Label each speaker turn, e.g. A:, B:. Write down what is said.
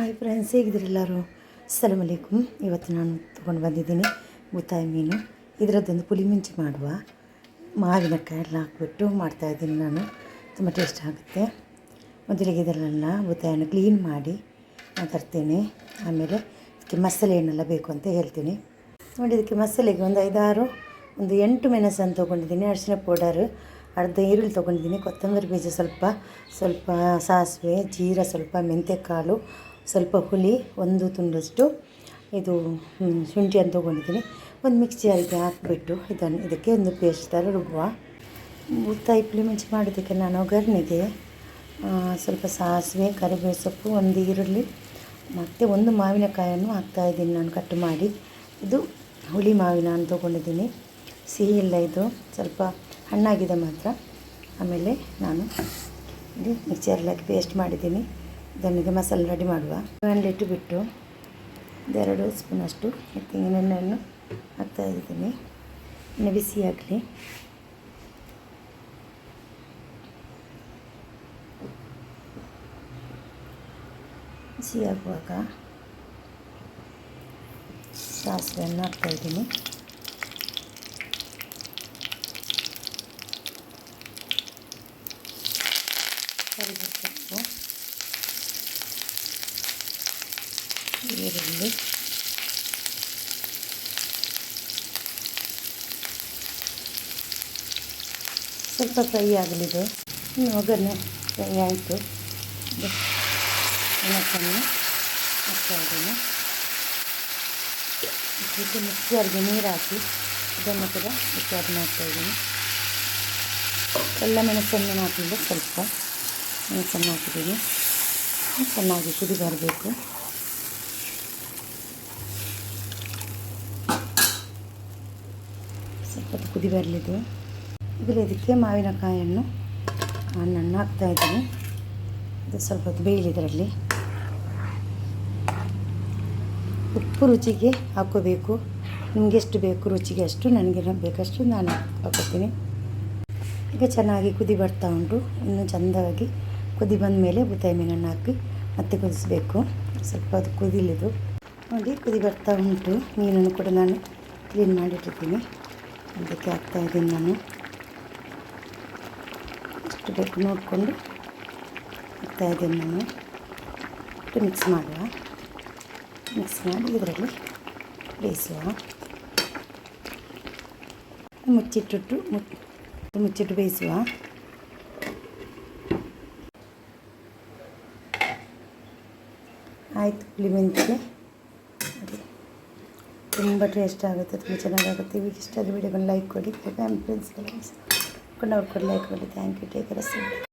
A: Hi friends, ಹೇಗಿದ್ದೀರಿ ಎಲ್ಲರೂ? ಅಸ್ಸಲಾಮು ಅಲೈಕುಮ್. ಇವತ್ತು ನಾನು ತೊಗೊಂಡು ಬಂದಿದ್ದೀನಿ ಬೂತಾಯಿ ಮೀನು. ಇದರದ್ದೊಂದು ಪುಳಿ ಮುಂಚಿ ಮಾಡುವ. ಮಾವಿನಕಾಯಿ ಎಲ್ಲ ಹಾಕ್ಬಿಟ್ಟು ಮಾಡ್ತಾಯಿದ್ದೀನಿ ನಾನು. ತುಂಬ ಟೇಸ್ಟ್ ಆಗುತ್ತೆ. ಮೊದಲಿಗೆ ಇದರಲ್ಲೆಲ್ಲ ಬೂತಾಯಿಯನ್ನು ಕ್ಲೀನ್ ಮಾಡಿ ತರ್ತೇನೆ. ಆಮೇಲೆ ಇದಕ್ಕೆ ಮಸಾಲೆ ಏನೆಲ್ಲ ಬೇಕು ಅಂತ ಹೇಳ್ತೀನಿ. ನೋಡಿ, ಇದಕ್ಕೆ ಮಸಾಲೆಗೆ ಒಂದು 8 ಮೆಣಸನ್ನು ತೊಗೊಂಡಿದ್ದೀನಿ. ಅರಿಶಿನ ಪೌಡರ್, ಅರ್ಧ ಈರುಳ್ಳಿ ತೊಗೊಂಡಿದ್ದೀನಿ. ಕೊತ್ತಂಬರಿ ಬೀಜ ಸ್ವಲ್ಪ ಸಾಸಿವೆ, ಜೀರ ಸ್ವಲ್ಪ, ಮೆಂತ್ಯಕಾಳು, ಸ್ವಲ್ಪ ಹುಳಿ, ಒಂದು ತುಂಡಷ್ಟು ಇದು ಶುಂಠಿಯನ್ನು ತೊಗೊಂಡಿದ್ದೀನಿ. ಒಂದು ಮಿಕ್ಸಿ ಜಾರಿಗೆ ಹಾಕಿಬಿಟ್ಟು ಇದಕ್ಕೆ ಒಂದು ಪೇಸ್ಟ್ ಥರ ರುಬ್ಬುವ. ಬೂತಾಯಿ ಪುಳಿ ಮುಂಚಿ ಮಾಡೋದಕ್ಕೆ ನಾನು ಒಗ್ಗರಣೆಗೆ ಸ್ವಲ್ಪ ಸಾಸಿವೆ, ಕರಿಬೇವು ಸೊಪ್ಪು, ಒಂದು ಈರುಳ್ಳಿ ಮತ್ತು ಒಂದು ಮಾವಿನಕಾಯನ್ನು ಹಾಕ್ತಾಯಿದ್ದೀನಿ ನಾನು ಕಟ್ ಮಾಡಿ. ಇದು ಹುಳಿ ಮಾವಿನ ಅಂತ ತೊಗೊಂಡಿದ್ದೀನಿ. ಸಿಹಿ ಇಲ್ಲ, ಇದು ಸ್ವಲ್ಪ ಹಣ್ಣಾಗಿದೆ ಮಾತ್ರ. ಆಮೇಲೆ ನಾನು ಇದು ಮಿಕ್ಸರಲ್ಲಿ ಹಾಕಿ ಪೇಸ್ಟ್ ಮಾಡಿದ್ದೀನಿ. ಇದನ್ನಿಗೆ ಮಸಾಲೆ ರೆಡಿ ಮಾಡುವ. ಬಾಣಲೆಟ್ಟು ಬಿಟ್ಟು 2 ಸ್ಪೂನಷ್ಟು ತೆಂಗಿನ ಎಣ್ಣೆಯನ್ನು ಹಾಕ್ತಾಯಿದ್ದೀನಿ. ಎಣ್ಣೆ ಬಿಸಿ ಆಗಲಿ. ಬಿಸಿ ಆಗುವಾಗ ಸಾಸಿವೆಯನ್ನು ಹಾಕ್ತಾಯಿದ್ದೀನಿ. ಕರಿಬೇವು ಸೊಪ್ಪು, ಈರುಳ್ಳಿ, ಸ್ವಲ್ಪ ಫ್ರೈ ಆಗಲಿದೆ. ಒಗ್ಗರಣೆ ಫ್ರೈ ಆಯಿತು. ಮೆಣಸನ್ನು ಹಾಕ್ತಾಯಿದ್ದೀನಿ. ಇದಕ್ಕೆ ಮಿಕ್ಸರ್ಗೆ ನೀರು ಹಾಕಿ ಇದನ್ನು ಕೂಡ ಮಿಕ್ಸರ್ ಮಾಡ್ತಾಯಿದ್ದೀನಿ. ಎಲ್ಲ ಮೆಣಸನ್ನು ಹಾಕಿದ್ರೆ ಸ್ವಲ್ಪ ಮೆಣಸನ್ನು ಹಾಕಿದ್ದೀನಿ. ಚೆನ್ನಾಗಿ ಕುದಿ ಬರಬೇಕು. ಸ್ವಲ್ಪ ಕುದಿ ಬರಲಿದೆ. ಇದಕ್ಕೆ ಮಾವಿನಕಾಯನ್ನು ಹಣ್ಣನ್ನು ಹಾಕ್ತಾಯಿದ್ದೀನಿ. ಇದು ಸ್ವಲ್ಪ ಹೊತ್ತು ಬೇಯಲಿದರಲ್ಲಿ. ಉಪ್ಪು ರುಚಿಗೆ ಹಾಕೋಬೇಕು. ನಿಮಗೆ ಎಷ್ಟು ಬೇಕು ರುಚಿಗೆ ಅಷ್ಟು, ನನಗೆ ಬೇಕಷ್ಟು ನಾನು ಹಾಕೋತೀನಿ. ಈಗ ಚೆನ್ನಾಗಿ ಕುದಿ ಬರ್ತಾ ಉಂಟು. ಇನ್ನು ಚೆಂದಾಗಿ ಕುದಿ ಬಂದ ಮೇಲೆ ಬೂತಾಯಿ ಮೀನನ್ನು ಹಾಕಿ ಮತ್ತೆ ಕುದಿಸಬೇಕು. ಸ್ವಲ್ಪ ಅದು ಕುದಿಲಿದು. ನೋಡಿ, ಕುದಿ ಬರ್ತಾ ಉಂಟು. ಮೀನನ್ನು ಕೂಡ ನಾನು ಕ್ಲೀನ್ ಮಾಡಿಟ್ಟಿದ್ದೀನಿ. ಅದಕ್ಕೆ ಹಾಕ್ತಾಯಿದ್ದೀನಿ ನಾನು. ಎಷ್ಟು ಬೇಕು ನೋಡಿಕೊಂಡು ಹಾಕ್ತಾಯಿದ್ದೀನಿ ನಾನು. ಮಿಕ್ಸ್ ಮಾಡುವ. ಮಿಕ್ಸ್ ಮಾಡಿ ಇದರಲ್ಲಿ ಬೇಯಿಸುವ. ಮುಚ್ಚಿಟ್ಟು ಬೇಯಿಸುವ. ಆಯಿತು. ಪುಳಿ ಮೆಂತ್ಯೆ ತುಂಬ ಟೇಸ್ಟ್ ಆಗುತ್ತೆ, ತುಂಬ ಚೆನ್ನಾಗಾಗುತ್ತೆ. ಈಗ ಇಷ್ಟ ಆದ ವಿಡಿಯೋಗೊಂದು ಲೈಕ್ ಕೊಡಿ. ಫ್ರೆಂಡ್ಸ್ಗೆಲ್ಲ ಲೈಕ್ ಕೊಡಿ. Thank you. Take care.